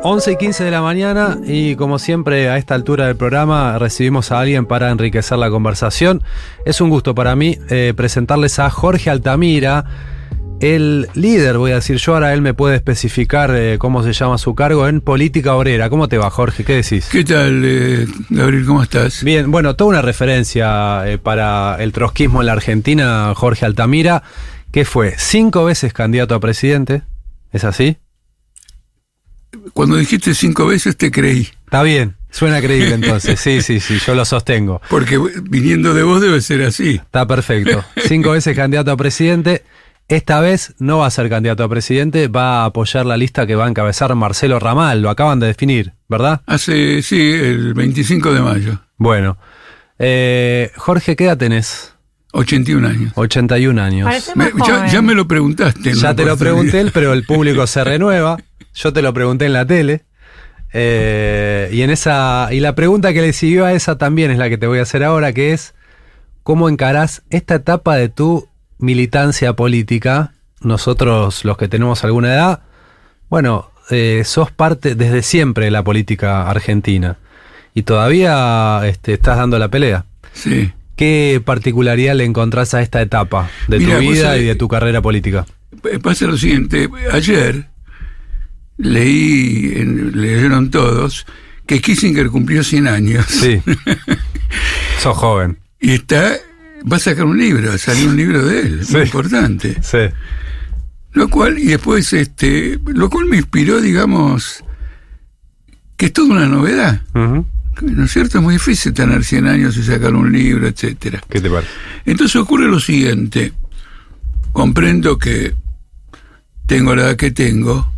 11:15 de la mañana y como siempre a esta altura del programa recibimos a alguien para enriquecer la conversación. Es un gusto para mí presentarles a Jorge Altamira, el líder, voy a decir yo, ahora él me puede especificar cómo se llama su cargo en Política Obrera. ¿Cómo te va, Jorge? ¿Qué decís? ¿Qué tal, Gabriel? ¿Cómo estás? Bien, bueno, toda una referencia para el trotskismo en la Argentina, Jorge Altamira, que fue 5 veces candidato a presidente, ¿es así? Cuando dijiste 5 veces te creí. Está bien, suena creíble entonces, sí, yo lo sostengo. Porque viniendo de vos debe ser así. Está perfecto. 5 veces candidato a presidente. Esta vez no va a ser candidato a presidente, va a apoyar la lista que va a encabezar Marcelo Ramal, lo acaban de definir, ¿verdad? El 25 de mayo. Bueno, Jorge, ¿qué edad tenés? 81 años. 81 años. Ya me lo preguntaste. Ya te lo pregunté, pero el público se renueva. Yo te lo pregunté en la tele. Y la pregunta que le siguió a esa también es la que te voy a hacer ahora, que es ¿cómo encarás esta etapa de tu militancia política? Nosotros, los que tenemos alguna edad, bueno, sos parte desde siempre de la política argentina y todavía estás dando la pelea. Sí. ¿Qué particularidad le encontrás a esta etapa de tu vida y de tu carrera política? Pasa lo siguiente, ayer leyeron todos que Kissinger cumplió 100 años. Sí. Sos joven. Y va a sacar un libro, salió un libro de él, sí. Muy importante. Sí. Lo cual me inspiró, digamos, que es toda una novedad. Uh-huh. ¿No es cierto? Es muy difícil tener 100 años y sacar un libro, etcétera. ¿Qué te parece? Entonces ocurre lo siguiente. Comprendo que tengo la edad que tengo,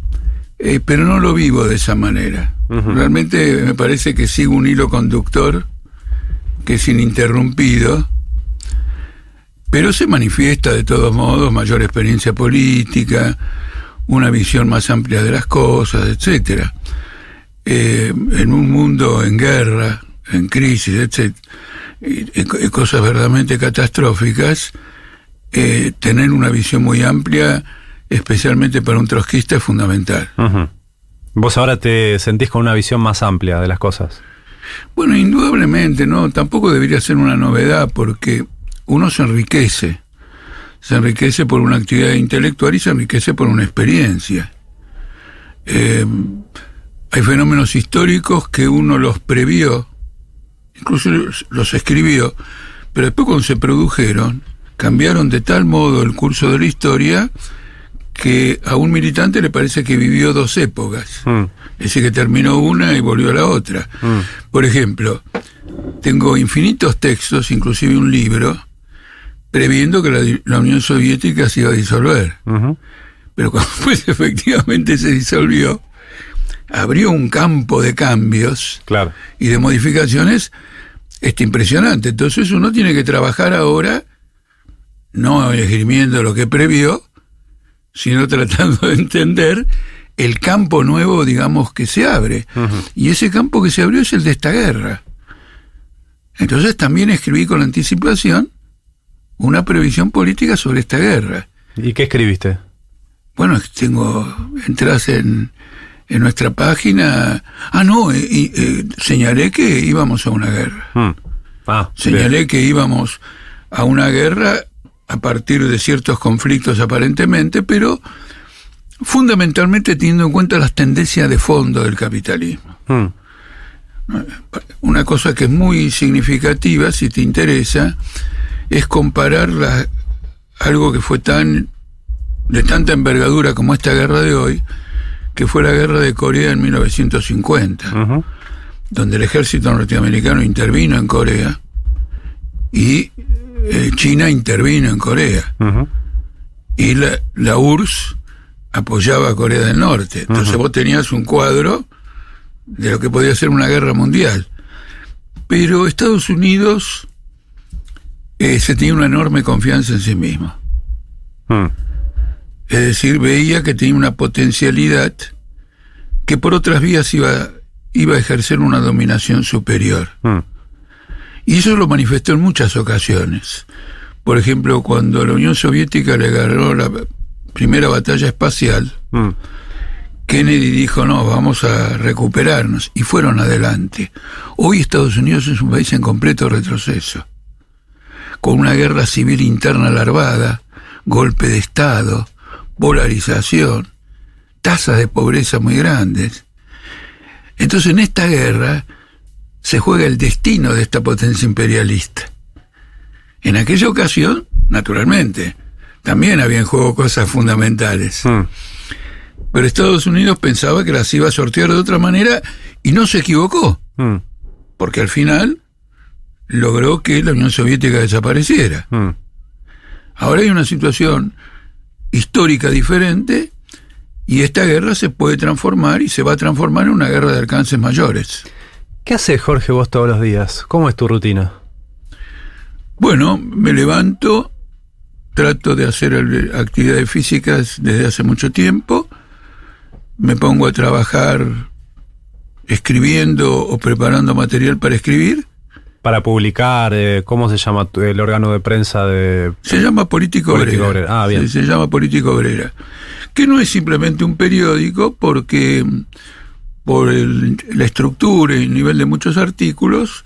pero no lo vivo de esa manera. Uh-huh. Realmente me parece que sigo un hilo conductor que es ininterrumpido, pero se manifiesta de todos modos mayor experiencia política, una visión más amplia de las cosas, etcétera. En un mundo en guerra, en crisis, etcétera, y cosas verdaderamente catastróficas, tener una visión muy amplia, especialmente para un trotskista, es fundamental. Uh-huh. ¿Vos ahora te sentís con una visión más amplia de las cosas? Bueno, indudablemente, ¿no? Tampoco debería ser una novedad, porque uno se enriquece por una actividad intelectual y se enriquece por una experiencia. Hay fenómenos históricos que uno los previó, incluso los escribió, pero después cuando se produjeron, cambiaron de tal modo el curso de la historia que a un militante le parece que vivió 2 épocas. Es decir, que terminó una y volvió a la otra. Por ejemplo, tengo infinitos textos, inclusive un libro, previendo que la Unión Soviética se iba a disolver. Uh-huh. Pero cuando pues efectivamente se disolvió, abrió un campo de cambios, claro, y de modificaciones impresionante. Entonces uno tiene que trabajar ahora, no esgrimiendo lo que previó, sino tratando de entender el campo nuevo, digamos, que se abre. Uh-huh. Y ese campo que se abrió es el de esta guerra. Entonces también escribí con anticipación una previsión política sobre esta guerra. ¿Y qué escribiste? Bueno, entras en nuestra página. Señalé que íbamos a una guerra. Señalé que íbamos a una guerra a partir de ciertos conflictos aparentemente, pero fundamentalmente teniendo en cuenta las tendencias de fondo del capitalismo. Una cosa que es muy significativa, si te interesa, es comparar algo que fue de tanta envergadura como esta guerra de hoy, que fue la guerra de Corea en 1950, uh-huh, donde el ejército norteamericano intervino en Corea y China intervino en Corea, uh-huh, y la URSS apoyaba a Corea del Norte. Entonces, uh-huh, vos tenías un cuadro de lo que podía ser una guerra mundial. Pero Estados Unidos se tenía una enorme confianza en sí mismo. Es decir, veía que tenía una potencialidad que por otras vías iba a ejercer una dominación superior. Y eso lo manifestó en muchas ocasiones. Por ejemplo, cuando la Unión Soviética le ganó la primera batalla espacial, Kennedy dijo, no, vamos a recuperarnos, y fueron adelante. Hoy Estados Unidos es un país en completo retroceso, con una guerra civil interna larvada, golpe de Estado, polarización, tasas de pobreza muy grandes. Entonces en esta guerra se juega el destino de esta potencia imperialista. En aquella ocasión, naturalmente, también había en juego cosas fundamentales. Pero Estados Unidos pensaba que las iba a sortear de otra manera y no se equivocó. Porque al final logró que la Unión Soviética desapareciera. Ahora hay una situación histórica diferente y esta guerra se puede transformar y se va a transformar en una guerra de alcances mayores. ¿Qué haces, Jorge, vos todos los días? ¿Cómo es tu rutina? Bueno, me levanto, trato de hacer actividades físicas desde hace mucho tiempo, me pongo a trabajar escribiendo o preparando material para escribir. Para publicar, ¿cómo se llama el órgano de prensa de...? Se llama Política Obrera. Ah, bien. Se llama Política Obrera. Que no es simplemente un periódico, porque por la estructura y el nivel de muchos artículos,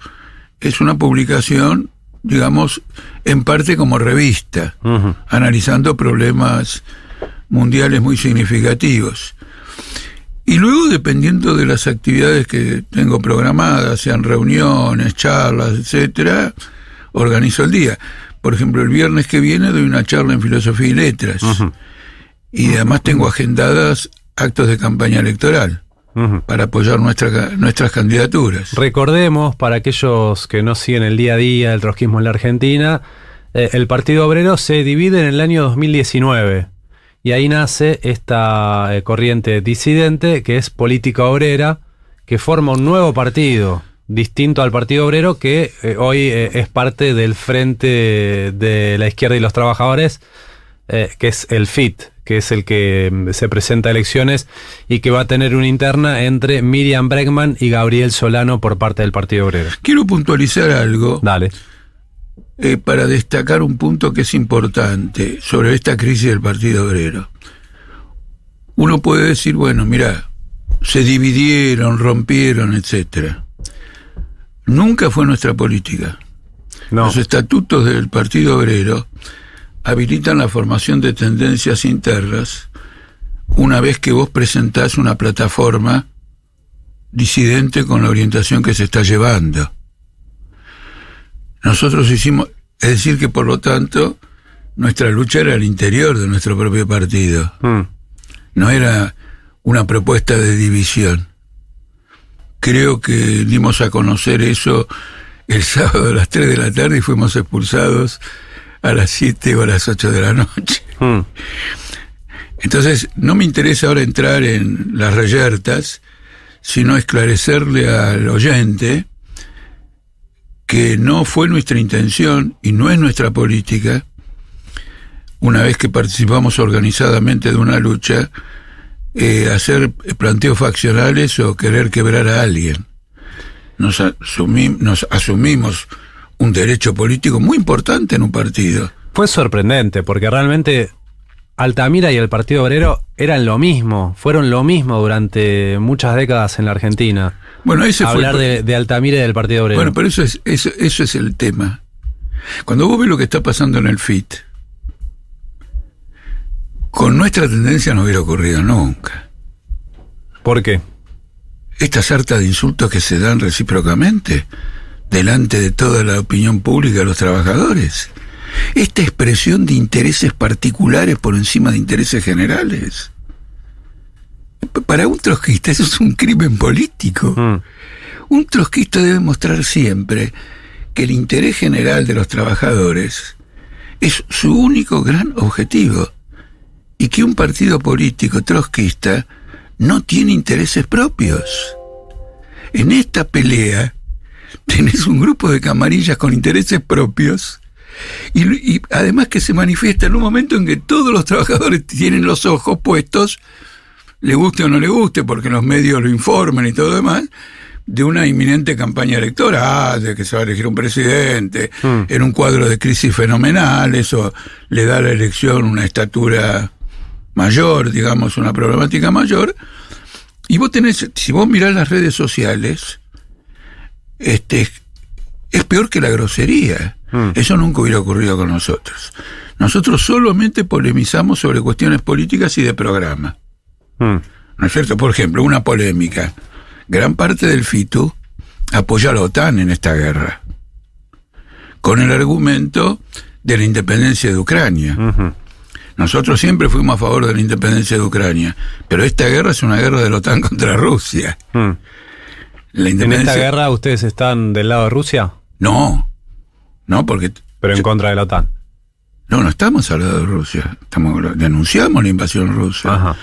es una publicación, digamos, en parte como revista, analizando problemas mundiales muy significativos. Y luego, dependiendo de las actividades que tengo programadas, sean reuniones, charlas, etcétera, organizo el día. Por ejemplo, el viernes que viene doy una charla en Filosofía y Letras. Y además tengo agendadas actos de campaña electoral para apoyar nuestras candidaturas. Recordemos, para aquellos que no siguen el día a día del trotskismo en la Argentina, el Partido Obrero se divide en el año 2019. Y ahí nace esta corriente disidente que es Política Obrera, que forma un nuevo partido, distinto al Partido Obrero, que hoy es parte del Frente de la Izquierda y los Trabajadores, que es el FIT, que es el que se presenta a elecciones y que va a tener una interna entre Miriam Bregman y Gabriel Solano por parte del Partido Obrero. Quiero puntualizar algo. Dale. Para destacar un punto que es importante sobre esta crisis del Partido Obrero. Uno puede decir, bueno, mira, se dividieron, rompieron, etcétera. Nunca fue nuestra política. No. Los estatutos del Partido Obrero habilitan la formación de tendencias internas una vez que vos presentás una plataforma disidente con la orientación que se está llevando. Nosotros hicimos, es decir que por lo tanto nuestra lucha era al interior de nuestro propio partido. No era una propuesta de división. Creo que dimos a conocer eso el sábado a las 3 de la tarde y fuimos expulsados a las 7 o a las 8 de la noche. Entonces no me interesa ahora entrar en las reyertas, sino esclarecerle al oyente que no fue nuestra intención y no es nuestra política, una vez que participamos organizadamente de una lucha, hacer planteos faccionales o querer quebrar a alguien. Nos asumimos un derecho político muy importante en un partido. Fue sorprendente, porque realmente Altamira y el Partido Obrero eran lo mismo, fueron lo mismo durante muchas décadas en la Argentina. Bueno, hablar de Altamira y del Partido Obrero. Bueno, pero eso es el tema. Cuando vos ves lo que está pasando en el FIT, con nuestra tendencia no hubiera ocurrido nunca. ¿Por qué? Esta sarta de insultos que se dan recíprocamente delante de toda la opinión pública de los trabajadores. Esta expresión de intereses particulares por encima de intereses generales. Para un trotskista eso es un crimen político. Un trotskista debe mostrar siempre que el interés general de los trabajadores es su único gran objetivo y que un partido político trotskista no tiene intereses propios. En esta pelea tenés un grupo de camarillas con intereses propios y además que se manifiesta en un momento en que todos los trabajadores tienen los ojos puestos, le guste o no le guste, porque los medios lo informan y todo lo demás, de una inminente campaña electoral, de que se va a elegir un presidente, en un cuadro de crisis fenomenal. Eso le da a la elección una estatura mayor, digamos, una problemática mayor, Y vos tenés, si vos mirás las redes sociales, es peor que la grosería. Eso nunca hubiera ocurrido con nosotros. Nosotros solamente polemizamos sobre cuestiones políticas y de programa. ¿No es cierto? Por ejemplo, una polémica. Gran parte del FITU apoya a la OTAN en esta guerra, con el argumento de la independencia de Ucrania. Nosotros siempre fuimos a favor de la independencia de Ucrania, pero esta guerra es una guerra de la OTAN contra Rusia. La ¿En esta guerra ustedes están del lado de Rusia? No, porque... Pero en contra de la OTAN. No estamos al lado de Rusia. Denunciamos la invasión rusa. Ajá.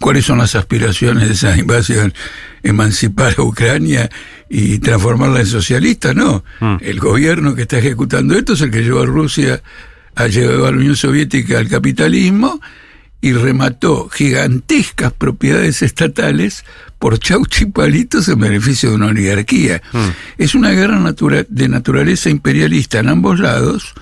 ¿Cuáles son las aspiraciones de esa invasión? ¿Emancipar a Ucrania y transformarla en socialista? No. El gobierno que está ejecutando esto es el que llevó a Rusia, llevó a la Unión Soviética al capitalismo y remató gigantescas propiedades estatales por chauchi palitos en beneficio de una oligarquía. Es una guerra de naturaleza imperialista en ambos lados,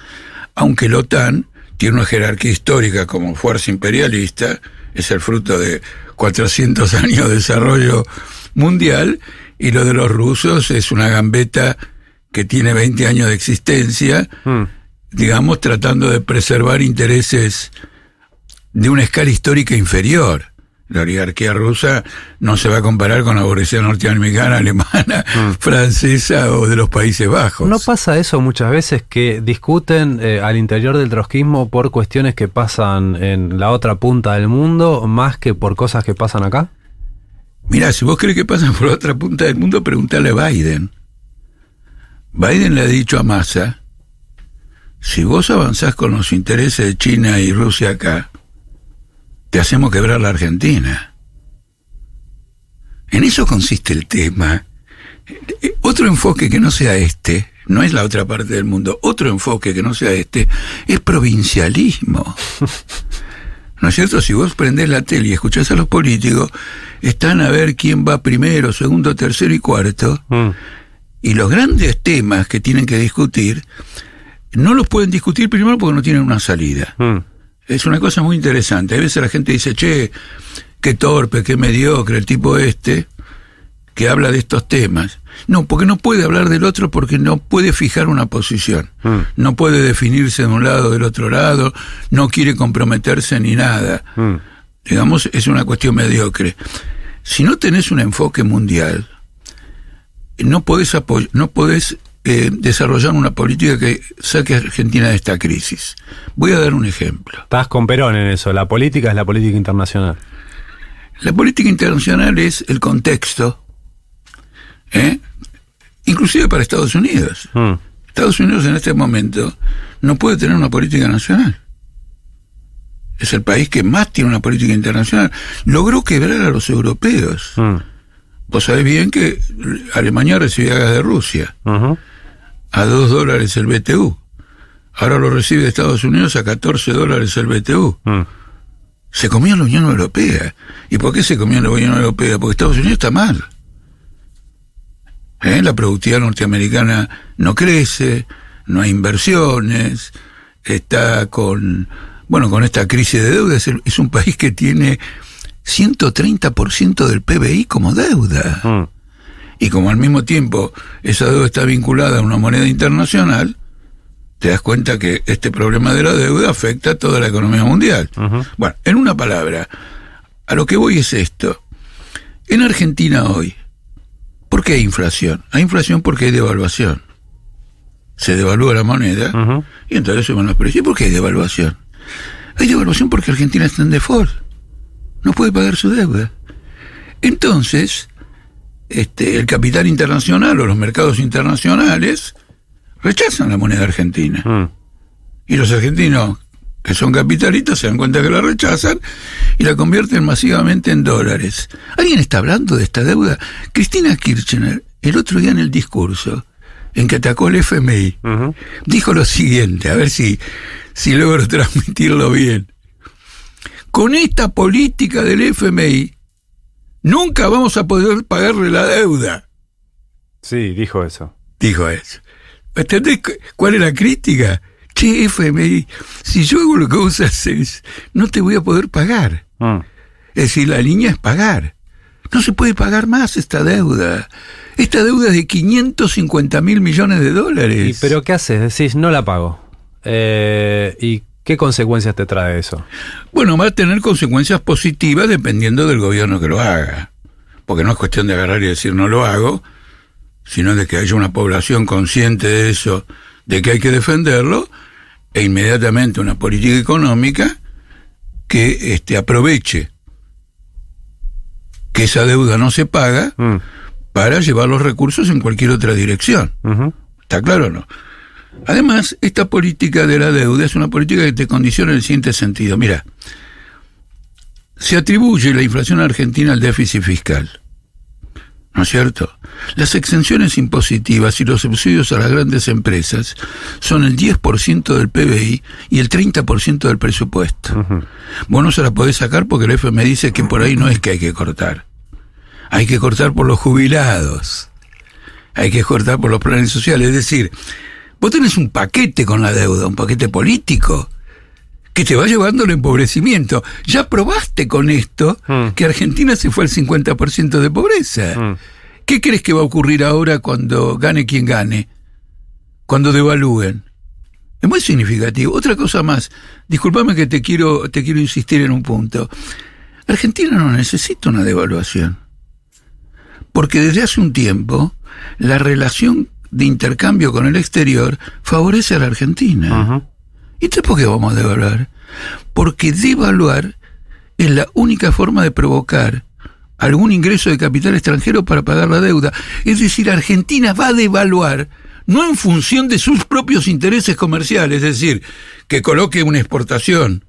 aunque la OTAN tiene una jerarquía histórica como fuerza imperialista, es el fruto de 400 años de desarrollo mundial, y lo de los rusos es una gambeta que tiene 20 años de existencia, digamos, tratando de preservar intereses de una escala histórica inferior. La oligarquía rusa no se va a comparar con la burguesía norteamericana, alemana, francesa o de los Países Bajos. ¿No pasa eso muchas veces que discuten al interior del trotskismo por cuestiones que pasan en la otra punta del mundo más que por cosas que pasan acá? Mirá, si vos crees que pasan por la otra punta del mundo, preguntale a Biden. Biden le ha dicho a Massa: si vos avanzás con los intereses de China y Rusia acá, te hacemos quebrar la Argentina. En eso consiste el tema. Otro enfoque que no sea este, no es la otra parte del mundo, otro enfoque que no sea este, es provincialismo. ¿No es cierto? Si vos prendés la tele y escuchás a los políticos, están a ver quién va primero, segundo, tercero y cuarto, y los grandes temas que tienen que discutir, no los pueden discutir primero porque no tienen una salida. Es una cosa muy interesante. A veces la gente dice: che, qué torpe, qué mediocre el tipo que habla de estos temas. No, porque no puede hablar del otro, porque no puede fijar una posición. No puede definirse de un lado o del otro lado, no quiere comprometerse ni nada. Digamos, es una cuestión mediocre. Si no tenés un enfoque mundial, no podés desarrollar una política que saque a Argentina de esta crisis. Voy a dar un ejemplo. Estás con Perón en eso. La política es la política internacional. La política internacional es el contexto, inclusive para Estados Unidos. Estados Unidos en este momento no puede tener una política nacional. Es el país que más tiene una política internacional. Logró quebrar a los europeos. Vos sabés bien que Alemania recibía gas de Rusia a $2 el BTU. Ahora lo recibe de Estados Unidos a $14 el BTU. Se comió la Unión Europea. ¿Y por qué se comió la Unión Europea? Porque Estados Unidos está mal. La productividad norteamericana no crece, no hay inversiones, está con esta crisis de deuda. Es un país que tiene 130% del PBI como deuda. Y como al mismo tiempo esa deuda está vinculada a una moneda internacional, te das cuenta que este problema de la deuda afecta a toda la economía mundial. Bueno, en una palabra, a lo que voy es esto. En Argentina hoy, ¿por qué hay inflación? Hay inflación porque hay devaluación. Se devalúa la moneda y entonces suben los precios. ¿Y por qué hay devaluación? Hay devaluación porque Argentina está en default. No puede pagar su deuda. Entonces, el capital internacional o los mercados internacionales rechazan la moneda argentina. Y los argentinos, que son capitalistas, se dan cuenta que la rechazan y la convierten masivamente en dólares. ¿Alguien está hablando de esta deuda? Cristina Kirchner, el otro día en el discurso en que atacó el FMI, dijo lo siguiente, a ver si logro transmitirlo bien. Con esta política del FMI, nunca vamos a poder pagarle la deuda. Sí, dijo eso. Dijo eso. ¿Entendés cuál es la crítica? Che, FMI, si yo hago lo que vos haces, no te voy a poder pagar. Es decir, la línea es pagar. No se puede pagar más esta deuda. Esta deuda es de 550.000 millones de dólares. ¿Y pero qué haces? Decís, no la pago. ¿Y qué consecuencias te trae eso? Bueno, va a tener consecuencias positivas dependiendo del gobierno que lo haga. Porque no es cuestión de agarrar y decir no lo hago, sino de que haya una población consciente de eso, de que hay que defenderlo, e inmediatamente una política económica que aproveche que esa deuda no se paga para llevar los recursos en cualquier otra dirección. ¿Está claro o no? Además, esta política de la deuda es una política que te condiciona en el siguiente sentido. Mira, se atribuye la inflación argentina al déficit fiscal, ¿no es cierto? Las exenciones impositivas y los subsidios a las grandes empresas son el 10% del PBI y el 30% del presupuesto. Vos no se la podés sacar porque el FMI dice que por ahí no es que hay que cortar. Hay que cortar por los jubilados. Hay que cortar por los planes sociales. Es decir, vos tenés un paquete con la deuda, un paquete político, que te va llevando al empobrecimiento. Ya probaste con esto que Argentina se fue al 50% de pobreza. ¿Qué crees que va a ocurrir ahora cuando gane quien gane? Cuando devalúen. Es muy significativo. Otra cosa más, discúlpame que te quiero insistir en un punto. Argentina no necesita una devaluación. Porque desde hace un tiempo, la relación de intercambio con el exterior favorece a la Argentina. ¿Y entonces por qué vamos a devaluar? Porque devaluar es la única forma de provocar algún ingreso de capital extranjero para pagar la deuda. Es decir, Argentina va a devaluar no en función de sus propios intereses comerciales, es decir, que coloque una exportación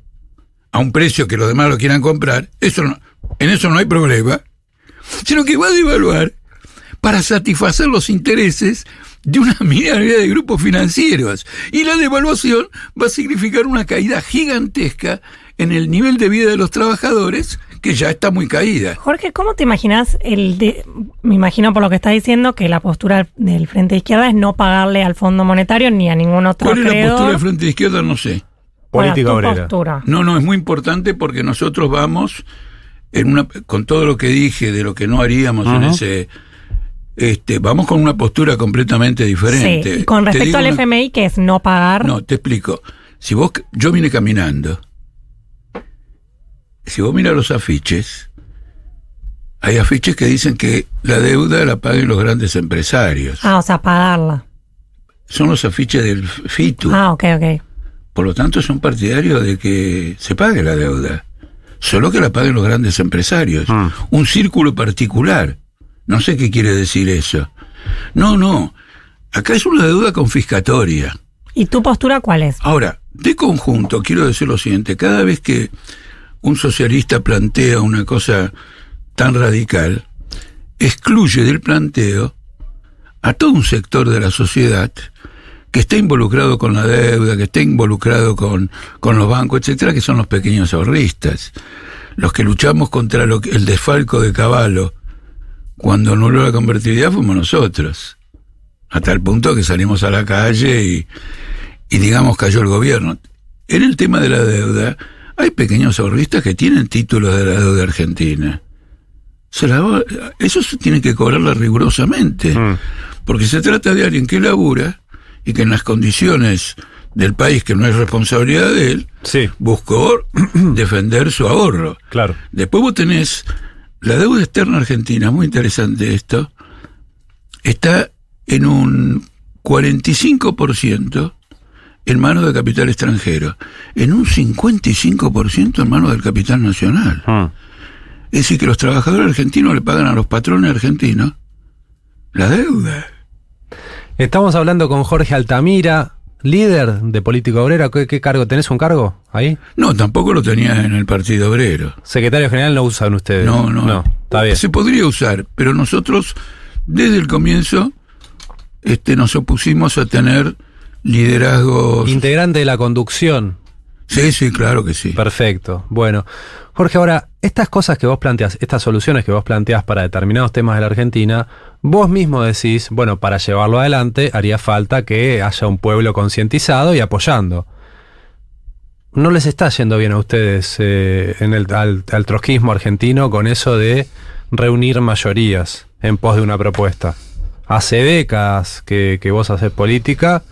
a un precio que los demás lo quieran comprar, en eso no hay problema, sino que va a devaluar para satisfacer los intereses de una minoría de grupos financieros. Y la devaluación va a significar una caída gigantesca en el nivel de vida de los trabajadores, que ya está muy caída. Jorge, ¿cómo te imaginas me imagino por lo que estás diciendo que la postura del Frente de Izquierda es no pagarle al Fondo Monetario ni a ningún otro acreedor? ¿Cuál es la postura del Frente de Izquierda? No sé. Política obrera. Postura. No, es muy importante porque nosotros vamos con todo lo que dije de lo que no haríamos en ese... vamos con una postura completamente diferente. Sí, y con respecto al FMI, que es no pagar... No, te explico. Yo vine caminando. Si vos miras los afiches, hay afiches que dicen que la deuda la paguen los grandes empresarios. O sea, pagarla. Son los afiches del FITU. Ok. Por lo tanto, son partidarios de que se pague la deuda. Solo que la paguen los grandes empresarios. Un círculo particular. No sé qué quiere decir eso. No. Acá es una deuda confiscatoria. ¿Y tu postura cuál es? Ahora, de conjunto, quiero decir lo siguiente. Cada vez que un socialista plantea una cosa tan radical, excluye del planteo a todo un sector de la sociedad que está involucrado con la deuda, que está involucrado con los bancos, etcétera, que son los pequeños ahorristas. Los que luchamos contra el desfalco de Cavallo cuando anuló la convertibilidad fuimos nosotros. Hasta el punto que salimos a la calle y digamos cayó el gobierno. En el tema de la deuda, hay pequeños ahorristas que tienen títulos de la deuda argentina. Eso se tiene que cobrarla rigurosamente. Porque se trata de alguien que labura y que en las condiciones del país, que no es responsabilidad de él, buscó defender su ahorro. Claro. Después vos tenés la deuda externa argentina, muy interesante esto, está en un 45% en manos de capital extranjero, en un 55% en manos del capital nacional. Es decir, que los trabajadores argentinos le pagan a los patrones argentinos la deuda. Estamos hablando con Jorge Altamira, líder de Política Obrera. ¿Qué cargo? ¿Tenés un cargo ahí? No, tampoco lo tenía en el Partido Obrero. Secretario General no usan ustedes. No. Está bien. Se podría usar, pero nosotros desde el comienzo nos opusimos a tener liderazgos... Integrante de la conducción. Sí, claro que sí. Perfecto. Bueno, Jorge, ahora, estas cosas que vos planteás, estas soluciones que vos planteás para determinados temas de la Argentina, vos mismo decís, bueno, para llevarlo adelante haría falta que haya un pueblo concientizado y apoyando. ¿No les está yendo bien a ustedes al trotskismo argentino con eso de reunir mayorías en pos de una propuesta. Hace décadas que vos haces política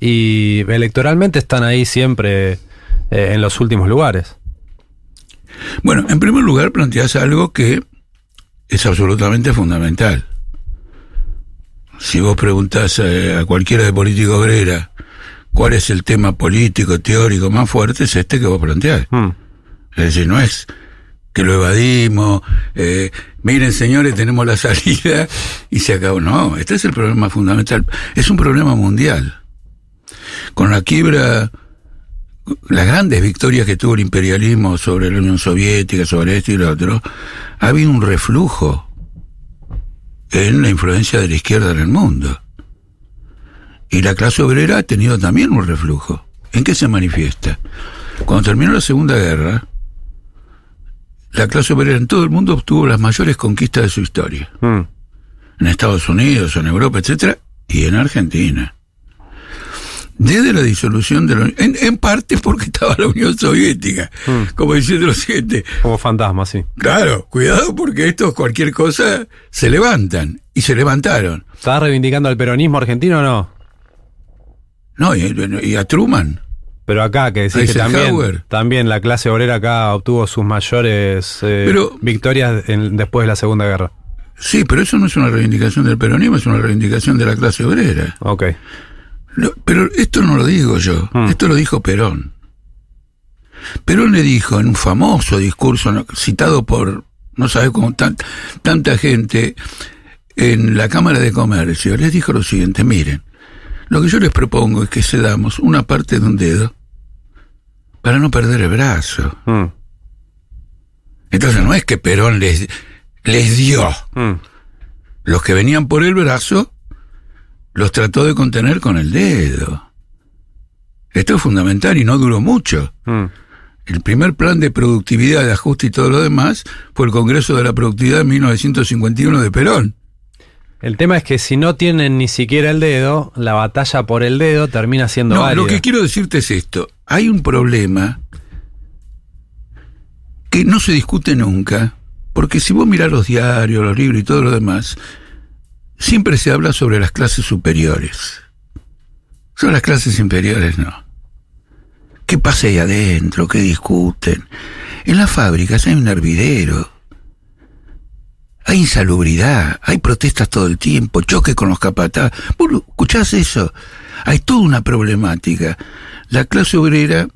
y electoralmente están ahí siempre en los últimos lugares. Bueno, en primer lugar planteás algo que es absolutamente fundamental. Si vos preguntás a cualquiera de política obrera cuál es el tema político, teórico más fuerte, es este que vos planteás. Es decir, no es que lo evadimos, miren señores, tenemos la salida y se acabó. No, este es el problema fundamental. Es un problema mundial. Con la quiebra, las grandes victorias que tuvo el imperialismo sobre la Unión Soviética, sobre esto y lo otro, ha habido un reflujo en la influencia de la izquierda en el mundo. Y la clase obrera ha tenido también un reflujo. ¿En qué se manifiesta? Cuando terminó la Segunda Guerra, la clase obrera en todo el mundo obtuvo las mayores conquistas de su historia. En Estados Unidos, en Europa, etcétera, y en Argentina. Desde la disolución de la Unión, en parte porque estaba la Unión Soviética, como diciendo lo siguiente. Como fantasma, sí. Claro, cuidado porque estos cualquier cosa se levantan, y se levantaron. ¿Estás reivindicando el peronismo argentino o no? No, y a Truman. Pero acá, que decís que también la clase obrera acá obtuvo sus mayores victorias después de la Segunda Guerra. Sí, pero eso no es una reivindicación del peronismo, es una reivindicación de la clase obrera. Ok. Pero esto no lo digo yo, esto lo dijo Perón. Perón le dijo en un famoso discurso citado por, no sabes cómo, tanta gente en la Cámara de Comercio, les dijo lo siguiente: miren, lo que yo les propongo es que cedamos una parte de un dedo para no perder el brazo. Entonces no es que Perón les dio. Los que venían por el brazo los trató de contener con el dedo. Esto es fundamental y no duró mucho. El primer plan de productividad, de ajuste y todo lo demás fue el Congreso de la Productividad de 1951 de Perón. El tema es que si no tienen ni siquiera el dedo, la batalla por el dedo termina siendo válida. Lo que quiero decirte es esto. Hay un problema que no se discute nunca, porque si vos mirás los diarios, los libros y todo lo demás, siempre se habla sobre las clases superiores. Sobre las clases inferiores no. ¿Qué pasa ahí adentro? ¿Qué discuten? En las fábricas hay un hervidero. Hay insalubridad, hay protestas todo el tiempo, choque con los capataz. ¿Vos escuchás eso? Hay toda una problemática. La clase obrera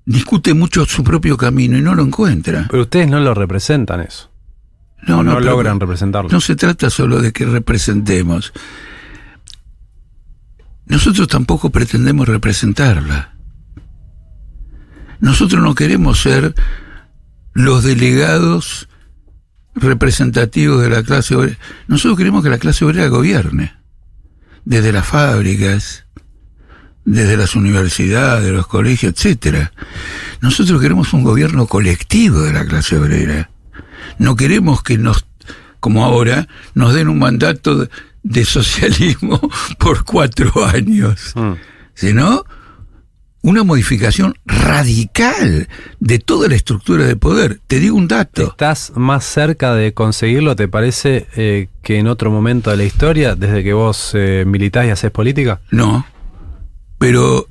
discute mucho su propio camino y no lo encuentra. Pero ustedes no lo representan eso. No logran representarlo. No se trata solo de que representemos. Nosotros tampoco pretendemos representarla. Nosotros no queremos ser los delegados representativos de la clase obrera. Nosotros queremos que la clase obrera gobierne. Desde las fábricas, desde las universidades, los colegios, etcétera. Nosotros queremos un gobierno colectivo de la clase obrera. No queremos que como ahora, nos den un mandato de socialismo por 4 años, sino una modificación radical de toda la estructura de poder. Te digo un dato. ¿Estás más cerca de conseguirlo, te parece, que en otro momento de la historia, desde que vos militás y hacés política? No, pero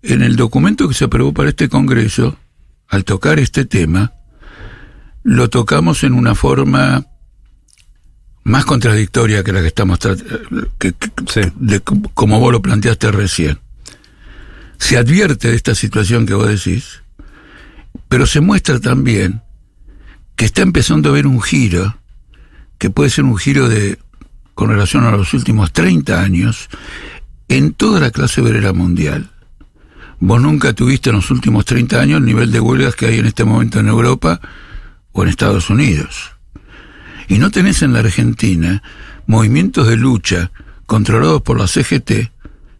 en el documento que se aprobó para este Congreso, al tocar este tema, lo tocamos en una forma más contradictoria que la que estamos como vos lo planteaste recién. Se advierte de esta situación que vos decís, pero se muestra también que está empezando a haber un giro, que puede ser un giro con relación a los últimos 30 años, en toda la clase obrera mundial. Vos nunca tuviste en los últimos 30 años el nivel de huelgas que hay en este momento en Europa o en Estados Unidos. Y no tenés en la Argentina movimientos de lucha controlados por la CGT,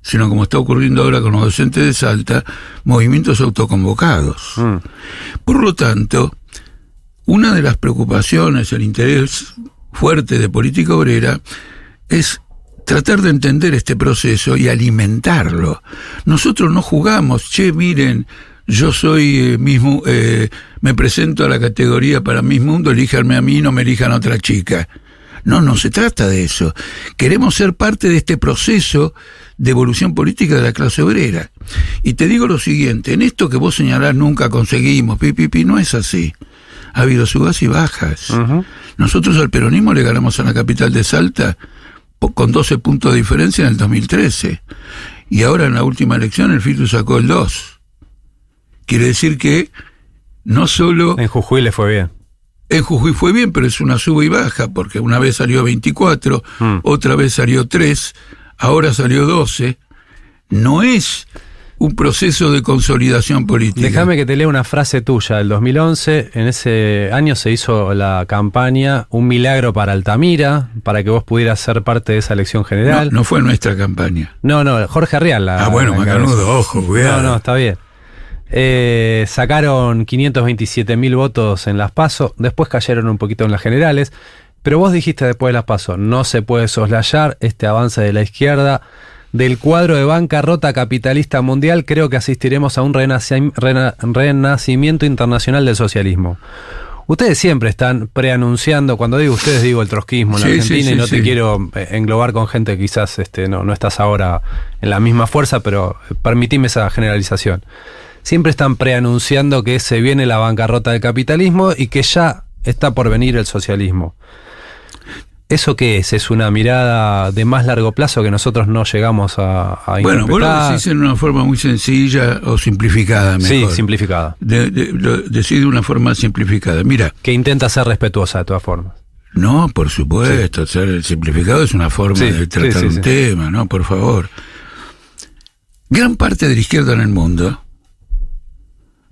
sino como está ocurriendo ahora con los docentes de Salta, movimientos autoconvocados. Por lo tanto, una de las preocupaciones, el interés fuerte de política obrera, es tratar de entender este proceso y alimentarlo. Nosotros no jugamos, miren, yo soy me presento a la categoría para Miss Mundo, elíjanme a mí, no me elijan a otra chica. No se trata de eso. Queremos ser parte de este proceso de evolución política de la clase obrera. Y te digo lo siguiente, en esto que vos señalás nunca conseguimos, no es así. Ha habido subas y bajas. Uh-huh. Nosotros al peronismo le ganamos a la capital de Salta con 12 puntos de diferencia en el 2013. Y ahora en la última elección el FITU sacó el 2. Quiere decir que no solo... En Jujuy le fue bien. En Jujuy fue bien, pero es una suba y baja, porque una vez salió 24, otra vez salió 3, ahora salió 12. No es un proceso de consolidación política. Déjame que te lea una frase tuya del 2011. En ese año se hizo la campaña Un Milagro para Altamira, para que vos pudieras ser parte de esa elección general. No fue nuestra campaña. No, Jorge Arrial. Bueno, Macanudo, ojo, cuidado. No, está bien. Sacaron 527.000 votos en las PASO, después cayeron un poquito en las generales, pero vos dijiste después de las PASO, no se puede soslayar este avance de la izquierda del cuadro de bancarrota capitalista mundial. Creo que asistiremos a un renacimiento internacional del socialismo. Ustedes siempre están preanunciando, cuando digo ustedes digo el trotskismo en Argentina, y no te quiero englobar con gente que quizás no estás ahora en la misma fuerza, pero permitime esa generalización. Siempre están preanunciando que se viene la bancarrota del capitalismo y que ya está por venir el socialismo. ¿Eso qué es? ¿Es una mirada de más largo plazo que nosotros no llegamos a Bueno, vos lo decís en una forma muy sencilla o simplificada, mejor. Sí, simplificada. Decís de una forma simplificada. Mira. Que intenta ser respetuosa de todas formas. No, por supuesto. Sí. Ser simplificado es una forma de tratar un tema, ¿no? Por favor. Gran parte de la izquierda en el mundo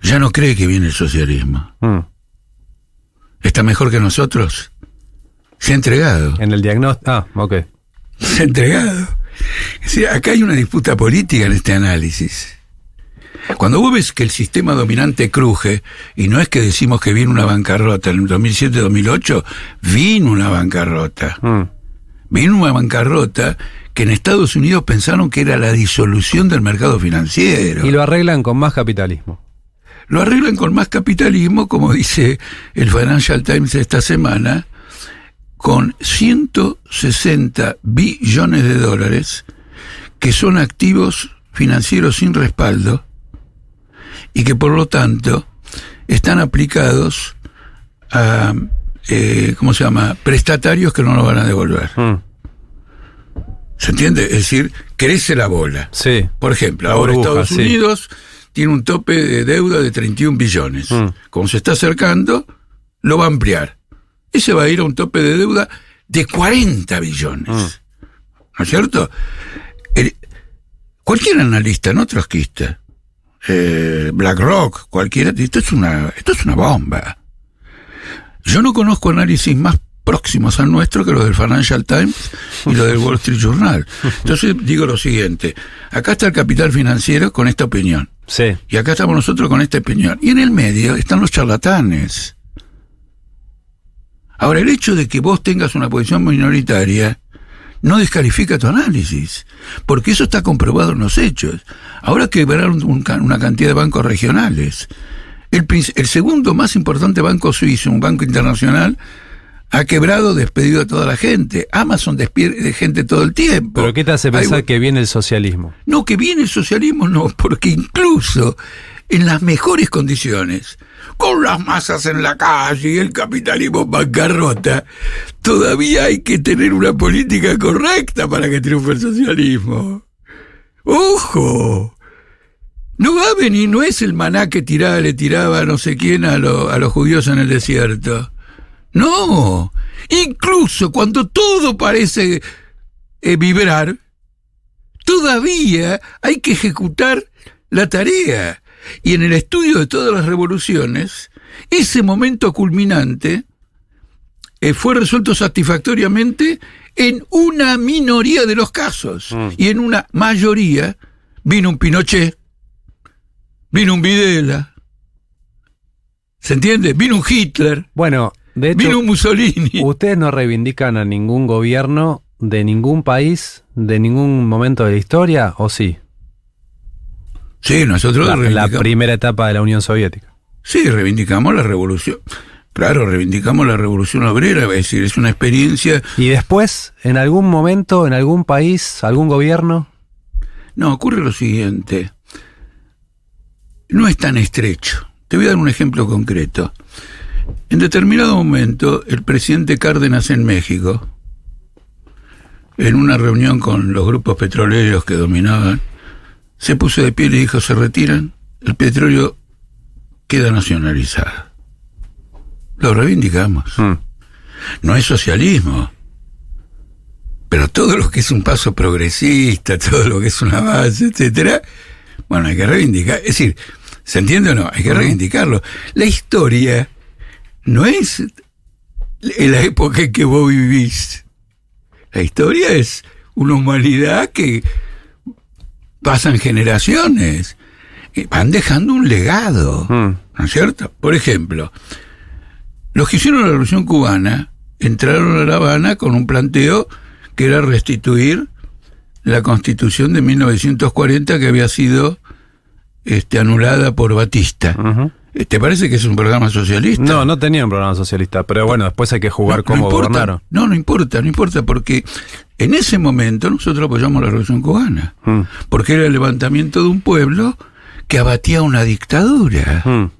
ya no cree que viene el socialismo. ¿Está mejor que nosotros? Se ha entregado. En el diagnóstico. Ok. Se ha entregado. Es decir, acá hay una disputa política en este análisis. Cuando vos ves que el sistema dominante cruje, y no es que decimos que viene una bancarrota, en el 2007-2008 vino una bancarrota. Vino una bancarrota que en Estados Unidos pensaron que era la disolución del mercado financiero. Y lo arreglan con más capitalismo. Lo arreglan con más capitalismo, como dice el Financial Times esta semana, con 160 billones de dólares que son activos financieros sin respaldo y que por lo tanto están aplicados a prestatarios que no lo van a devolver. ¿Se entiende? Es decir, crece la bola. Sí. Por ejemplo, ahora Estados Unidos tiene un tope de deuda de 31 billones. Como se está acercando, lo va a ampliar. Y se va a ir a un tope de deuda de 40 billones. ¿No es cierto? Cualquier analista, no trotskista, BlackRock, cualquiera, esto es una bomba. Yo no conozco análisis más próximos al nuestro que los del Financial Times y los del Wall Street Journal. Entonces digo lo siguiente, acá está el capital financiero con esta opinión. Sí. Y acá estamos nosotros con esta opinión. Y en el medio están los charlatanes. Ahora, el hecho de que vos tengas una posición minoritaria no descalifica tu análisis, porque eso está comprobado en los hechos. Ahora quebraron una cantidad de bancos regionales. El segundo más importante banco suizo, un banco internacional, ha quebrado, despedido a toda la gente. Amazon despide gente todo el tiempo. ¿Pero qué te hace pensar que viene el socialismo? No, que viene el socialismo no, porque incluso en las mejores condiciones, con las masas en la calle y el capitalismo en bancarrota, todavía hay que tener una política correcta para que triunfe el socialismo. ¡Ojo! No va a venir, no es el maná que le tiraba no sé quién a los judíos en el desierto. No, incluso cuando todo parece vibrar, todavía hay que ejecutar la tarea. Y en el estudio de todas las revoluciones, ese momento culminante fue resuelto satisfactoriamente en una minoría de los casos. Y en una mayoría vino un Pinochet, vino un Videla, ¿se entiende? Vino un Hitler. Bueno, de hecho, vino un Mussolini. Ustedes no reivindican a ningún gobierno de ningún país, de ningún momento de la historia, ¿o sí? Sí, nosotros la primera etapa de la Unión Soviética. Sí, reivindicamos la revolución. Claro, reivindicamos la revolución obrera, es decir, es una experiencia... ¿Y después, en algún momento, en algún país, algún gobierno? No, ocurre lo siguiente. No es tan estrecho. Te voy a dar un ejemplo concreto. En determinado momento, el presidente Cárdenas en México, en una reunión con los grupos petroleros que dominaban, se puso de pie y le dijo: se retiran, el petróleo queda nacionalizado. Lo reivindicamos. No es socialismo, pero todo lo que es un paso progresista, todo lo que es un avance, etcétera, bueno, hay que reivindicar. Es decir, ¿se entiende o no? Hay que reivindicarlo. La historia no es en la época en que vos vivís. La historia es una humanidad que pasan generaciones, van dejando un legado, ¿no es cierto? Por ejemplo, los que hicieron la Revolución Cubana entraron a La Habana con un planteo que era restituir la Constitución de 1940 que había sido anulada por Batista. ¿Te parece que es un programa socialista? No, no tenía un programa socialista, pero bueno, después hay que jugar cómo gobernaron. No importa, porque en ese momento nosotros apoyamos la Revolución Cubana, porque era el levantamiento de un pueblo que abatía una dictadura.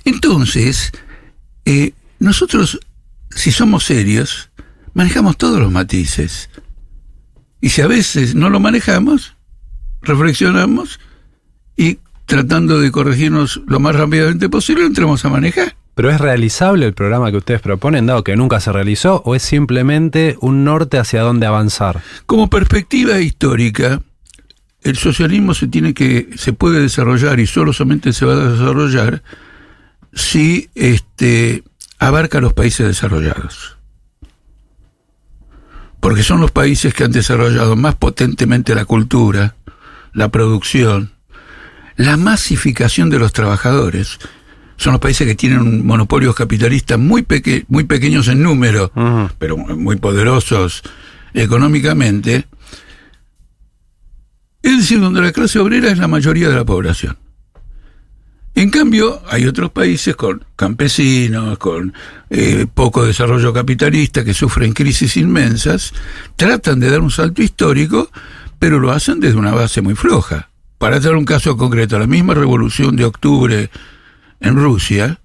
Entonces, nosotros, si somos serios, manejamos todos los matices. Y si a veces no lo manejamos, reflexionamos y, tratando de corregirnos lo más rápidamente posible, entramos a manejar. ¿Pero es realizable el programa que ustedes proponen, dado que nunca se realizó, o es simplemente un norte hacia dónde avanzar? Como perspectiva histórica, el socialismo se puede desarrollar, y solamente se va a desarrollar si abarca a los países desarrollados. Porque son los países que han desarrollado más potentemente la cultura, la producción, la masificación de los trabajadores. Son los países que tienen monopolios capitalistas muy pequeños en número, pero muy poderosos económicamente. Es decir, donde la clase obrera es la mayoría de la población. En cambio, hay otros países con campesinos, con poco desarrollo capitalista, que sufren crisis inmensas, tratan de dar un salto histórico, pero lo hacen desde una base muy floja. Para dar un caso concreto, la misma Revolución de Octubre en Rusia,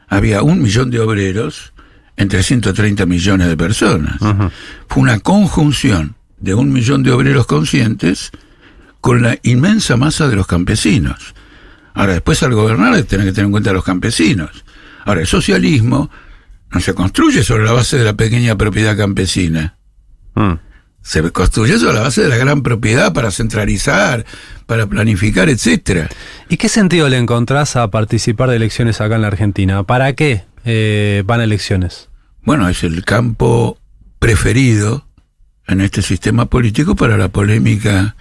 había 1 millón de obreros entre 130 millones de personas. Fue una conjunción de 1 millón de obreros conscientes con la inmensa masa de los campesinos. Ahora, después, al gobernar, tienen que tener en cuenta a los campesinos. Ahora, el socialismo no se construye sobre la base de la pequeña propiedad campesina. Se construye sobre la base de la gran propiedad para centralizar, para planificar, etcétera. ¿Y qué sentido le encontrás a participar de elecciones acá en la Argentina? ¿Para qué van a elecciones? Bueno, es el campo preferido en este sistema político para la polémica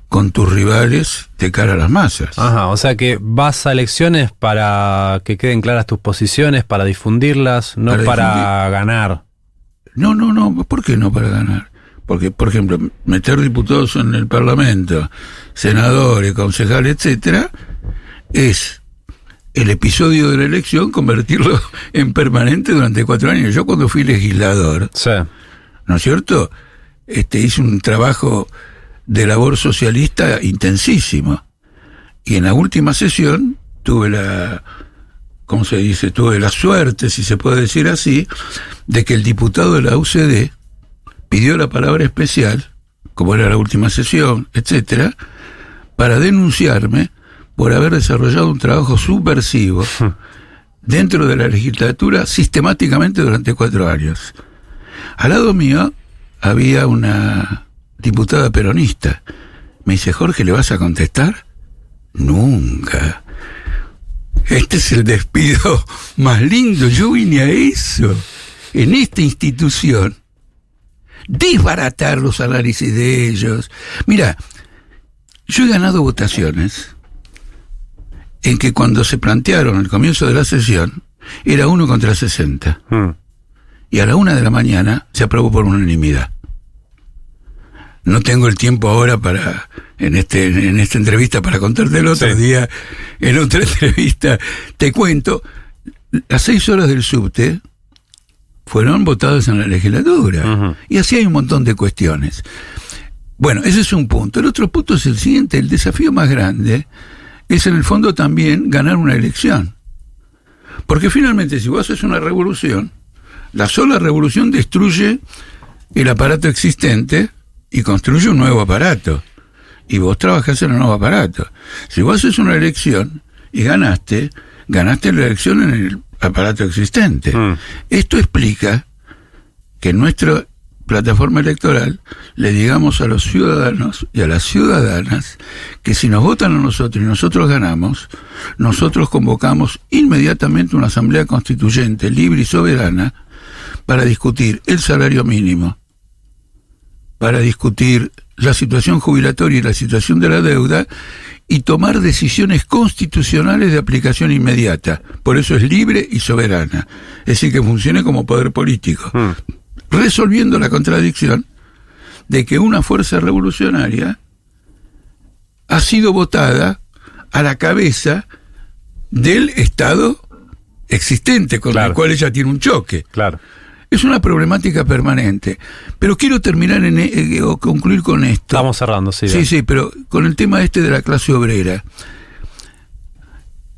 con tus rivales de cara a las masas. Ajá, o sea que vas a elecciones para que queden claras tus posiciones, para difundirlas, no para ganar. No, ¿por qué no para ganar? Porque, por ejemplo, meter diputados en el Parlamento, senadores, concejales, etcétera, es el episodio de la elección, convertirlo en permanente durante 4 años. Yo, cuando fui legislador, sí, ¿no es cierto?, hice un trabajo de labor socialista intensísimo. Y en la última sesión tuve la suerte, si se puede decir así, de que el diputado de la UCD pidió la palabra especial, como era la última sesión, etcétera, para denunciarme por haber desarrollado un trabajo subversivo dentro de la legislatura sistemáticamente durante 4 años. Al lado mío había una diputada peronista. Me dice: Jorge, ¿le vas a contestar? Nunca. Este es el despido más lindo. Yo vine a eso, en esta institución, desbaratar los análisis de ellos. Mira, yo he ganado votaciones en que, cuando se plantearon al comienzo de la sesión, era 1 contra 60. Y a la 1 de la mañana se aprobó por unanimidad. no tengo el tiempo ahora en esta entrevista para contártelo otro día. En otra entrevista te cuento, las 6 horas del subte fueron votadas en la legislatura. Y así hay un montón de cuestiones. Bueno, ese es un punto. El otro punto es el siguiente: el desafío más grande es en el fondo también ganar una elección. Porque finalmente, si vos haces una revolución, la sola revolución destruye el aparato existente y construye un nuevo aparato. Y vos trabajás en un nuevo aparato. Si vos haces una elección y ganaste la elección en el aparato existente. Esto explica que en nuestra plataforma electoral le digamos a los ciudadanos y a las ciudadanas que si nos votan a nosotros y nosotros ganamos, nosotros convocamos inmediatamente una asamblea constituyente libre y soberana para discutir el salario mínimo, para discutir la situación jubilatoria y la situación de la deuda, y tomar decisiones constitucionales de aplicación inmediata. Por eso es libre y soberana. Es decir, que funcione como poder político. Resolviendo la contradicción de que una fuerza revolucionaria ha sido votada a la cabeza del Estado existente, con el cual ella tiene un choque. Es una problemática permanente. Pero quiero terminar o concluir con esto. Estamos cerrando, sí. Sí, pero con el tema de la clase obrera.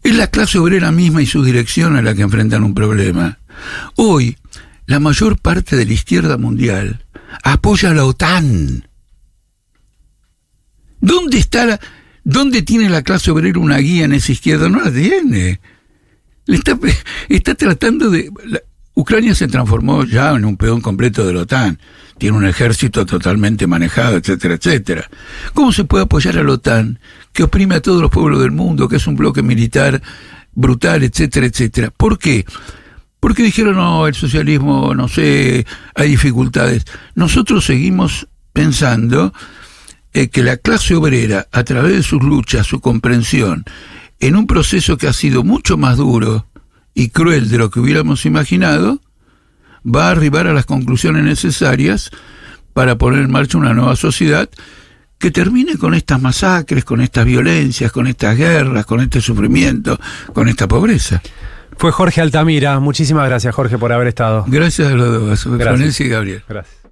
Es la clase obrera misma y su dirección a la que enfrentan un problema. Hoy, la mayor parte de la izquierda mundial apoya a la OTAN. ¿Dónde tiene la clase obrera una guía en esa izquierda? No la tiene. Está tratando de... Ucrania se transformó ya en un peón completo de la OTAN. Tiene un ejército totalmente manejado, etcétera, etcétera. ¿Cómo se puede apoyar a la OTAN, que oprime a todos los pueblos del mundo, que es un bloque militar brutal, etcétera, etcétera? ¿Por qué? Porque dijeron, no, el socialismo, no sé, hay dificultades. Nosotros seguimos pensando que la clase obrera, a través de sus luchas, su comprensión, en un proceso que ha sido mucho más duro y cruel de lo que hubiéramos imaginado, va a arribar a las conclusiones necesarias para poner en marcha una nueva sociedad que termine con estas masacres, con estas violencias, con estas guerras, con este sufrimiento, con esta pobreza. Fue Jorge Altamira. Muchísimas gracias, Jorge, por haber estado. Gracias a los dos, Florencia y Gabriel. Gracias.